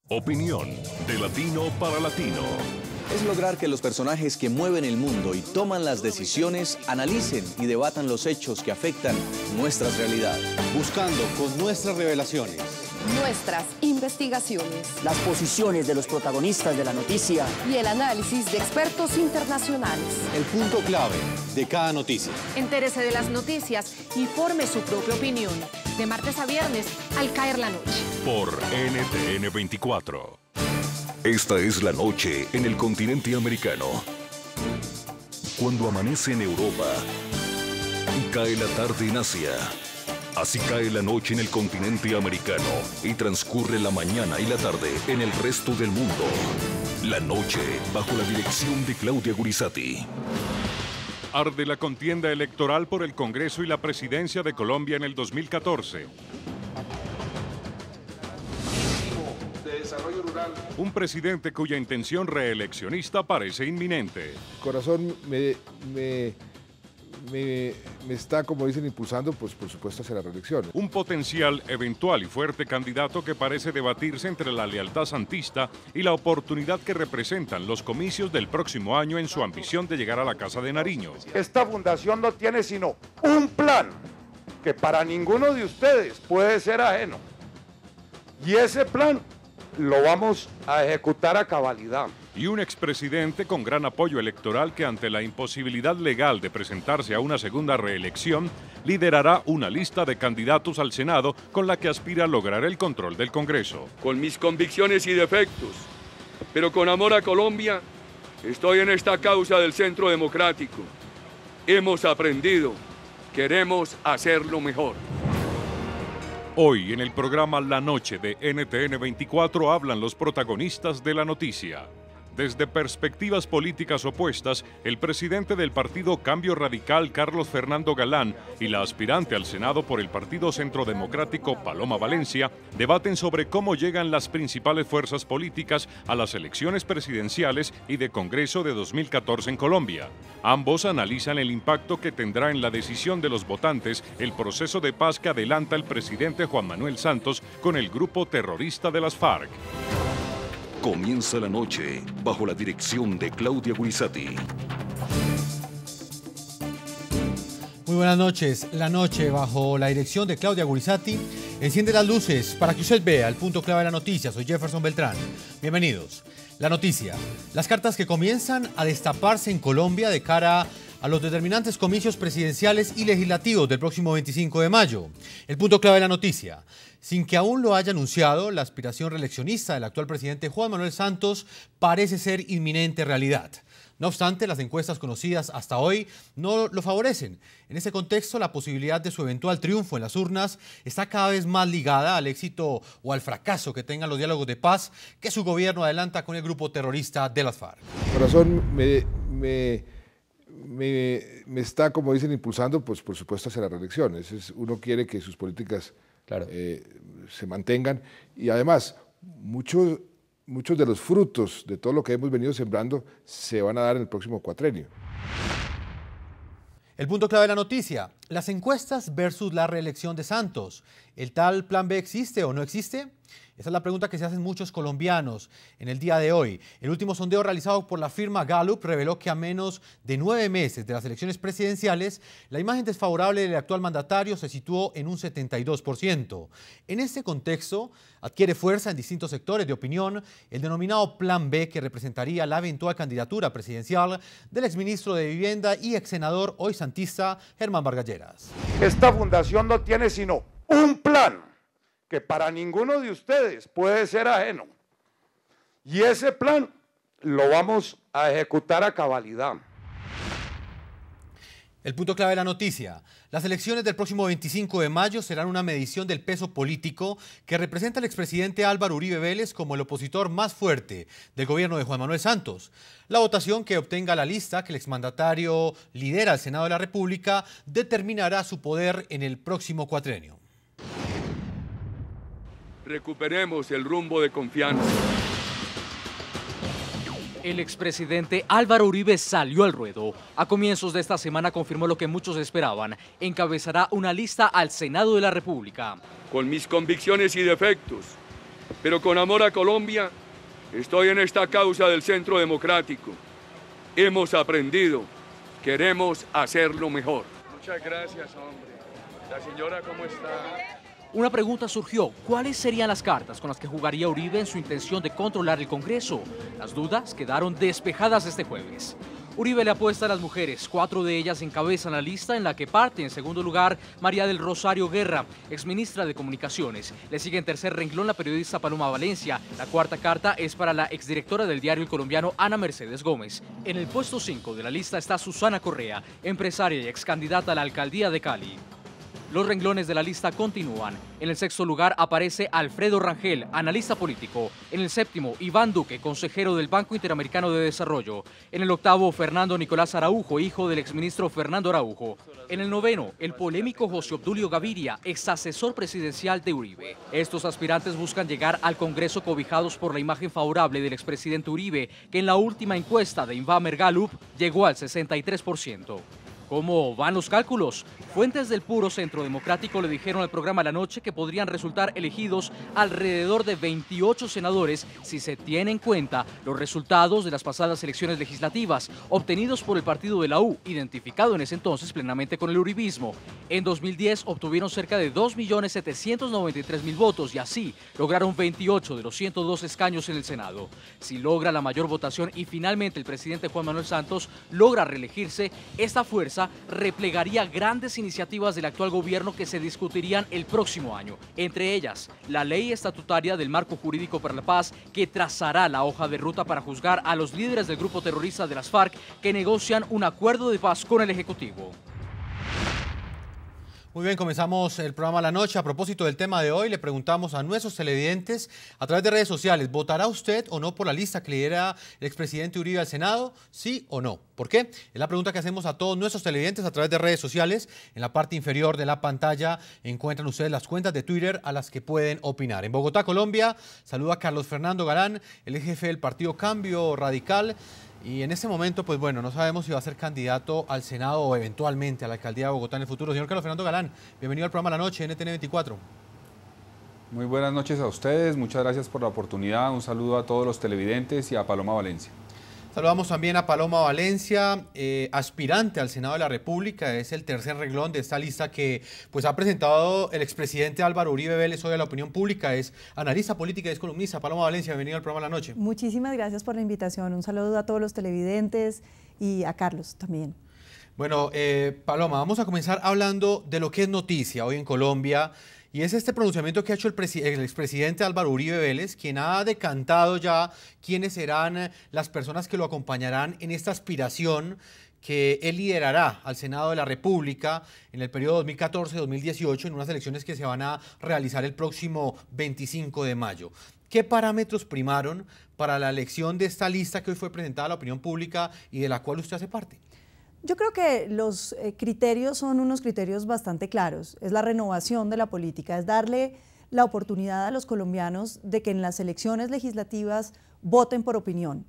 Opinión de latino para latino. Es lograr que los personajes que mueven el mundo y toman las decisiones analicen y debatan los hechos que afectan nuestras realidades. Buscando con nuestras revelaciones, nuestras investigaciones, las posiciones de los protagonistas de la noticia y el análisis de expertos internacionales. El punto clave de cada noticia. Entérese de las noticias y forme su propia opinión. De martes a viernes, al caer la noche. Por NTN 24. Esta es la noche en el continente americano. Cuando amanece en Europa y cae la tarde en Asia. Así cae la noche en el continente americano y transcurre la mañana y la tarde en el resto del mundo. La noche bajo la dirección de Claudia Gurizati. Arde la contienda electoral por el Congreso y la presidencia de Colombia en el 2014. De desarrollo rural. Un presidente cuya intención reeleccionista parece inminente. Corazón me está, como dicen, impulsando, pues por supuesto, hacia la reelección. Un potencial, eventual y fuerte candidato que parece debatirse entre la lealtad santista y la oportunidad que representan los comicios del próximo año en su ambición de llegar a la Casa de Nariño. Esta fundación no tiene sino un plan que para ninguno de ustedes puede ser ajeno. Y ese plan lo vamos a ejecutar a cabalidad. Y un expresidente con gran apoyo electoral que ante la imposibilidad legal de presentarse a una segunda reelección, liderará una lista de candidatos al Senado con la que aspira a lograr el control del Congreso. Con mis convicciones y defectos, pero con amor a Colombia, estoy en esta causa del Centro Democrático. Hemos aprendido, queremos hacerlo mejor. Hoy en el programa La Noche de NTN 24 hablan los protagonistas de la noticia. Desde perspectivas políticas opuestas, el presidente del partido Cambio Radical, Carlos Fernando Galán, y la aspirante al Senado por el Partido Centro Democrático, Paloma Valencia, debaten sobre cómo llegan las principales fuerzas políticas a las elecciones presidenciales y de Congreso de 2014 en Colombia. Ambos analizan el impacto que tendrá en la decisión de los votantes el proceso de paz que adelanta el presidente Juan Manuel Santos con el grupo terrorista de las FARC. Comienza la noche bajo la dirección de Claudia Gurizati. Muy buenas noches. La noche bajo la dirección de Claudia Gurizati enciende las luces para que usted vea el punto clave de la noticia. Soy Jefferson Beltrán. Bienvenidos. La noticia. Las cartas que comienzan a destaparse en Colombia de cara a los determinantes comicios presidenciales y legislativos del próximo 25 de mayo. El punto clave de la noticia. Sin que aún lo haya anunciado, la aspiración reeleccionista del actual presidente Juan Manuel Santos parece ser inminente realidad. No obstante, las encuestas conocidas hasta hoy no lo favorecen. En ese contexto, la posibilidad de su eventual triunfo en las urnas está cada vez más ligada al éxito o al fracaso que tengan los diálogos de paz que su gobierno adelanta con el grupo terrorista de las FARC. Corazón me está, como dicen, impulsando, pues por supuesto, hacia la reelección. Uno quiere que sus políticas se mantengan y además muchos de los frutos de todo lo que hemos venido sembrando se van a dar en el próximo cuatrenio. El punto clave de la noticia, las encuestas versus la reelección de Santos. ¿El tal plan B existe o no existe? Esa es la pregunta que se hacen muchos colombianos en el día de hoy. El último sondeo realizado por la firma Gallup reveló que a menos de 9 meses de las elecciones presidenciales, la imagen desfavorable del actual mandatario se situó en un 72%. En este contexto, adquiere fuerza en distintos sectores de opinión el denominado Plan B, que representaría la eventual candidatura presidencial del exministro de Vivienda y exsenador hoy santista Germán Vargas Lleras. Esta fundación no tiene sino un plan que para ninguno de ustedes puede ser ajeno. Y ese plan lo vamos a ejecutar a cabalidad. El punto clave de la noticia. Las elecciones del próximo 25 de mayo serán una medición del peso político que representa al expresidente Álvaro Uribe Vélez como el opositor más fuerte del gobierno de Juan Manuel Santos. La votación que obtenga la lista que el exmandatario lidera al Senado de la República determinará su poder en el próximo cuatrenio. Recuperemos el rumbo de confianza. El expresidente Álvaro Uribe salió al ruedo. A comienzos de esta semana confirmó lo que muchos esperaban. Encabezará una lista al Senado de la República. Con mis convicciones y defectos, pero con amor a Colombia estoy en esta causa del Centro Democrático. Hemos aprendido, queremos hacerlo mejor. Muchas gracias, hombre. La señora, ¿cómo está? Una pregunta surgió: ¿cuáles serían las cartas con las que jugaría Uribe en su intención de controlar el Congreso? Las dudas quedaron despejadas este jueves. Uribe le apuesta a las mujeres, 4 de ellas encabezan la lista, en la que parte en segundo lugar María del Rosario Guerra, exministra de Comunicaciones. Le sigue en tercer renglón la periodista Paloma Valencia. La cuarta carta es para la exdirectora del diario El Colombiano, Ana Mercedes Gómez. En el puesto 5 de la lista está Susana Correa, empresaria y excandidata a la alcaldía de Cali. Los renglones de la lista continúan. En el sexto lugar aparece Alfredo Rangel, analista político. En el séptimo, Iván Duque, consejero del Banco Interamericano de Desarrollo. En el octavo, Fernando Nicolás Araujo, hijo del exministro Fernando Araujo. En el noveno, el polémico José Obdulio Gaviria, exasesor presidencial de Uribe. Estos aspirantes buscan llegar al Congreso cobijados por la imagen favorable del expresidente Uribe, que en la última encuesta de Invamer Gallup llegó al 63%. ¿Cómo van los cálculos? Fuentes del puro Centro Democrático le dijeron al programa La Noche que podrían resultar elegidos alrededor de 28 senadores si se tienen en cuenta los resultados de las pasadas elecciones legislativas obtenidos por el partido de la U, identificado en ese entonces plenamente con el uribismo. En 2010 obtuvieron cerca de 2.793.000 votos y así lograron 28 de los 102 escaños en el Senado. Si logra la mayor votación y finalmente el presidente Juan Manuel Santos logra reelegirse, esta fuerza replegaría grandes iniciativas del actual gobierno que se discutirían el próximo año. Entre ellas, la ley estatutaria del marco jurídico para la paz, que trazará la hoja de ruta para juzgar a los líderes del grupo terrorista de las FARC que negocian un acuerdo de paz con el Ejecutivo. Muy bien, comenzamos el programa La Noche. A propósito del tema de hoy, le preguntamos a nuestros televidentes a través de redes sociales: ¿votará usted o no por la lista que lidera el expresidente Uribe al Senado? ¿Sí o no? ¿Por qué? Es la pregunta que hacemos a todos nuestros televidentes a través de redes sociales. En la parte inferior de la pantalla encuentran ustedes las cuentas de Twitter a las que pueden opinar. En Bogotá, Colombia, saluda a Carlos Fernando Galán, el jefe del partido Cambio Radical. Y en este momento, pues bueno, no sabemos si va a ser candidato al Senado o eventualmente a la alcaldía de Bogotá en el futuro. Señor Carlos Fernando Galán, bienvenido al programa La Noche, NTN 24. Muy buenas noches a ustedes, muchas gracias por la oportunidad. Un saludo a todos los televidentes y a Paloma Valencia. Saludamos también a Paloma Valencia, aspirante al Senado de la República. Es el tercer renglón de esta lista que pues ha presentado el expresidente Álvaro Uribe Vélez hoy a la opinión pública. Es analista política y es columnista. Paloma Valencia, bienvenido al programa La Noche. Muchísimas gracias por la invitación. Un saludo a todos los televidentes y a Carlos también. Bueno, Paloma, vamos a comenzar hablando de lo que es noticia hoy en Colombia. Y es este pronunciamiento que ha hecho el expresidente Álvaro Uribe Vélez, quien ha decantado ya quiénes serán las personas que lo acompañarán en esta aspiración que él liderará al Senado de la República en el periodo 2014-2018, en unas elecciones que se van a realizar el próximo 25 de mayo. ¿Qué parámetros primaron para la elección de esta lista que hoy fue presentada a la opinión pública y de la cual usted hace parte? Yo creo que los criterios son unos criterios bastante claros. Es la renovación de la política, es darle la oportunidad a los colombianos de que en las elecciones legislativas voten por opinión.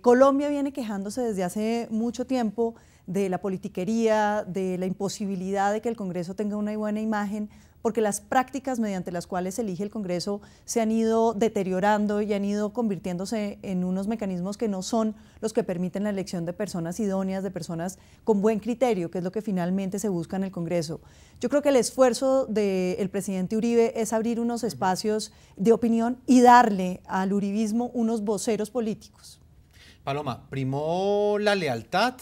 Colombia viene quejándose desde hace mucho tiempo de la politiquería, de la imposibilidad de que el Congreso tenga una buena imagen, porque las prácticas mediante las cuales se elige el Congreso se han ido deteriorando y han ido convirtiéndose en unos mecanismos que no son los que permiten la elección de personas idóneas, de personas con buen criterio, que es lo que finalmente se busca en el Congreso. Yo creo que el esfuerzo del presidente Uribe es abrir unos espacios de opinión y darle al uribismo unos voceros políticos. Paloma, ¿primó la lealtad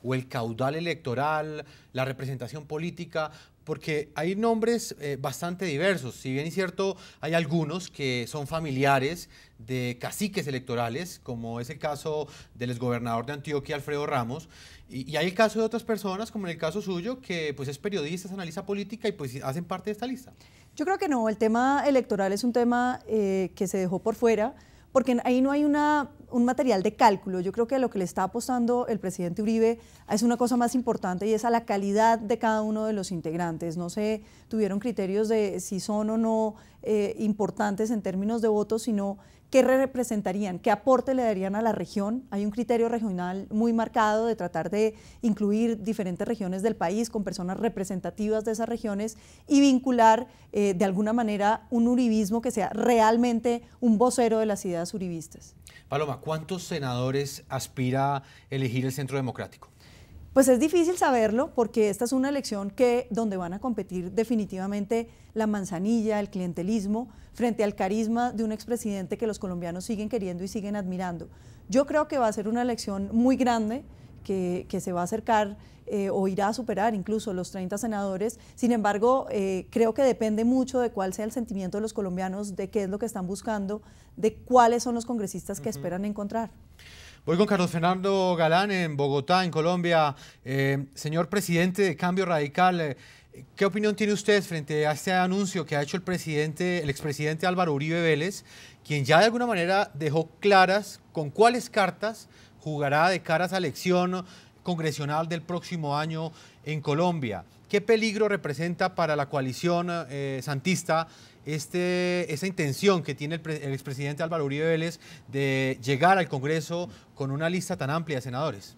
o el caudal electoral, la representación política? Porque hay nombres bastante diversos. Si bien es cierto, hay algunos que son familiares de caciques electorales, como es el caso del exgobernador de Antioquia, Alfredo Ramos, y hay el caso de otras personas, como en el caso suyo, que pues es periodista, es analista política y pues hacen parte de esta lista. Yo creo que no, el tema electoral es un tema que se dejó por fuera, porque ahí no hay un material de cálculo. Yo creo que a lo que le está apostando el presidente Uribe es una cosa más importante y es a la calidad de cada uno de los integrantes. No se tuvieron criterios de si son o no importantes en términos de votos, sino ¿qué representarían? ¿Qué aporte le darían a la región? Hay un criterio regional muy marcado de tratar de incluir diferentes regiones del país con personas representativas de esas regiones y vincular de alguna manera un uribismo que sea realmente un vocero de las ideas uribistas. Paloma, ¿cuántos senadores aspira a elegir el Centro Democrático? Pues es difícil saberlo porque esta es una elección donde van a competir definitivamente la manzanilla, el clientelismo, frente al carisma de un expresidente que los colombianos siguen queriendo y siguen admirando. Yo creo que va a ser una elección muy grande, que se va a acercar o irá a superar incluso los 30 senadores. Sin embargo, creo que depende mucho de cuál sea el sentimiento de los colombianos, de qué es lo que están buscando, de cuáles son los congresistas que esperan encontrar. Voy con Carlos Fernando Galán en Bogotá, en Colombia. Señor presidente de Cambio Radical, ¿qué opinión tiene usted frente a este anuncio que ha hecho el expresidente Álvaro Uribe Vélez, quien ya de alguna manera dejó claras con cuáles cartas jugará de cara a esa elección congresional del próximo año en Colombia? ¿Qué peligro representa para la coalición santista esa intención que tiene el expresidente Álvaro Uribe Vélez de llegar al Congreso con una lista tan amplia de senadores?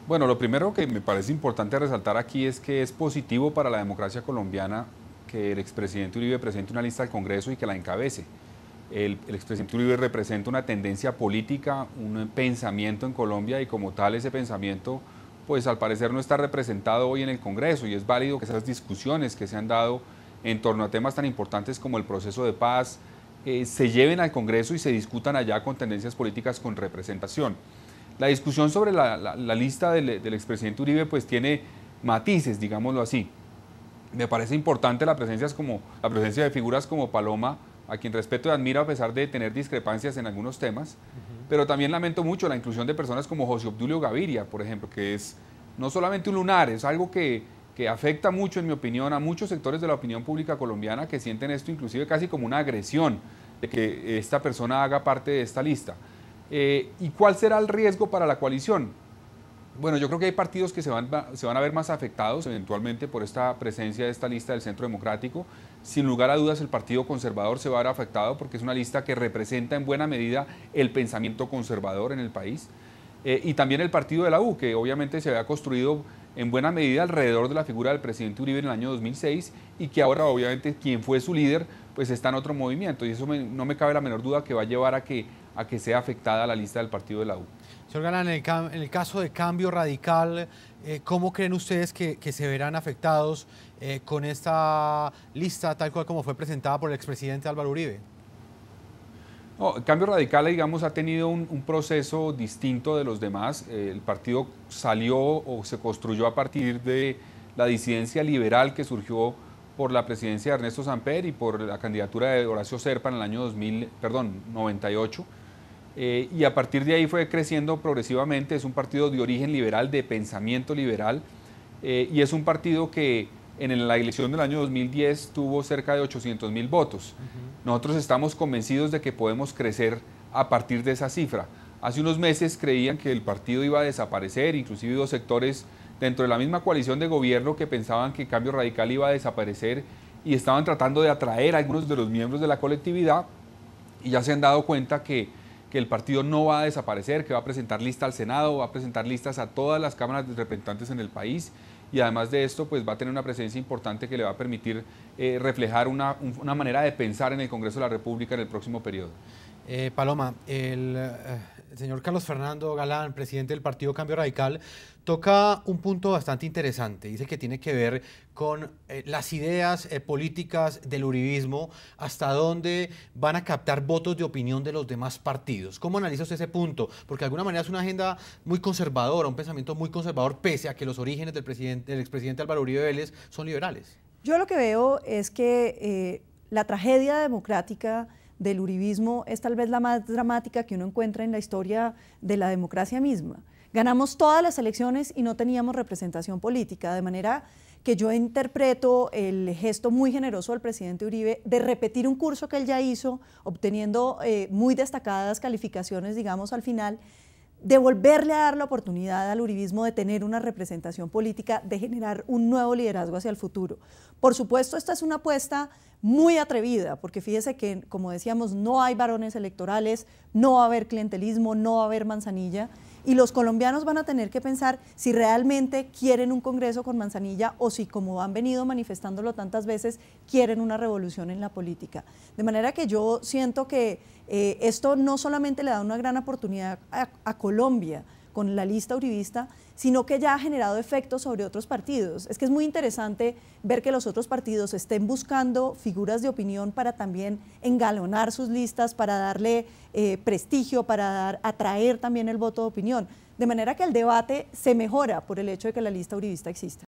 Bueno, lo primero que me parece importante resaltar aquí es que es positivo para la democracia colombiana que el expresidente Uribe presente una lista al Congreso y que la encabece. El expresidente Uribe representa una tendencia política, un pensamiento en Colombia y como tal ese pensamiento pues al parecer no está representado hoy en el Congreso y es válido que esas discusiones que se han dado en torno a temas tan importantes como el proceso de paz se lleven al Congreso y se discutan allá con tendencias políticas con representación. La discusión sobre la lista del expresidente Uribe pues tiene matices, digámoslo así. Me parece importante la presencia de figuras como Paloma, a quien respeto y admiro a pesar de tener discrepancias en algunos temas, pero también lamento mucho la inclusión de personas como José Obdulio Gaviria, por ejemplo, que es no solamente un lunar, es algo que afecta mucho, en mi opinión, a muchos sectores de la opinión pública colombiana que sienten esto inclusive casi como una agresión de que esta persona haga parte de esta lista. ¿Y cuál será el riesgo para la coalición? Bueno, yo creo que hay partidos que se van a ver más afectados eventualmente por esta presencia de esta lista del Centro Democrático. Sin lugar a dudas, el Partido Conservador se va a ver afectado porque es una lista que representa en buena medida el pensamiento conservador en el país. Y también el partido de la U, que obviamente se había construido en buena medida alrededor de la figura del presidente Uribe en el año 2006 y que ahora obviamente quien fue su líder pues está en otro movimiento y eso no me cabe la menor duda que va a llevar a que sea afectada la lista del partido de la U. Señor Galán, en el caso de Cambio Radical, ¿cómo creen ustedes que se verán afectados con esta lista tal cual como fue presentada por el expresidente Álvaro Uribe? No, Cambio Radical, digamos, ha tenido un proceso distinto de los demás. El partido salió o se construyó a partir de la disidencia liberal que surgió por la presidencia de Ernesto Samper y por la candidatura de Horacio Serpa en el año 98. Y a partir de ahí fue creciendo progresivamente. Es un partido de origen liberal, de pensamiento liberal, y es un partido que en la elección del año 2010 tuvo cerca de 800.000 votos. Nosotros estamos convencidos de que podemos crecer a partir de esa cifra. Hace unos meses creían que el partido iba a desaparecer, inclusive dos sectores dentro de la misma coalición de gobierno que pensaban que Cambio Radical iba a desaparecer y estaban tratando de atraer a algunos de los miembros de la colectividad y ya se han dado cuenta que el partido no va a desaparecer, que va a presentar lista al Senado, va a presentar listas a todas las cámaras de representantes en el país y además de esto pues va a tener una presencia importante que le va a permitir reflejar una manera de pensar en el Congreso de la República en el próximo periodo. Paloma, el señor Carlos Fernando Galán, presidente del Partido Cambio Radical, toca un punto bastante interesante. Dice que tiene que ver con las ideas políticas del uribismo, hasta dónde van a captar votos de opinión de los demás partidos. ¿Cómo analiza usted ese punto? Porque de alguna manera es una agenda muy conservadora, un pensamiento muy conservador, pese a que los orígenes del expresidente Álvaro Uribe Vélez son liberales. Yo lo que veo es que la tragedia democrática del uribismo es tal vez la más dramática que uno encuentra en la historia de la democracia misma. Ganamos todas las elecciones y no teníamos representación política, de manera que yo interpreto el gesto muy generoso del presidente Uribe de repetir un curso que él ya hizo, obteniendo muy destacadas calificaciones, digamos, al final, de volverle a dar la oportunidad al uribismo de tener una representación política, de generar un nuevo liderazgo hacia el futuro. Por supuesto, esta es una apuesta muy atrevida, porque fíjese que, como decíamos, no hay varones electorales, no va a haber clientelismo, no va a haber manzanilla, y los colombianos van a tener que pensar si realmente quieren un Congreso con manzanilla o si, como han venido manifestándolo tantas veces, quieren una revolución en la política. De manera que yo siento que esto no solamente le da una gran oportunidad a Colombia con la lista uribista, sino que ya ha generado efectos sobre otros partidos. Es que es muy interesante ver que los otros partidos estén buscando figuras de opinión para también engalonar sus listas, para darle prestigio, para atraer también el voto de opinión. De manera que el debate se mejora por el hecho de que la lista uribista exista.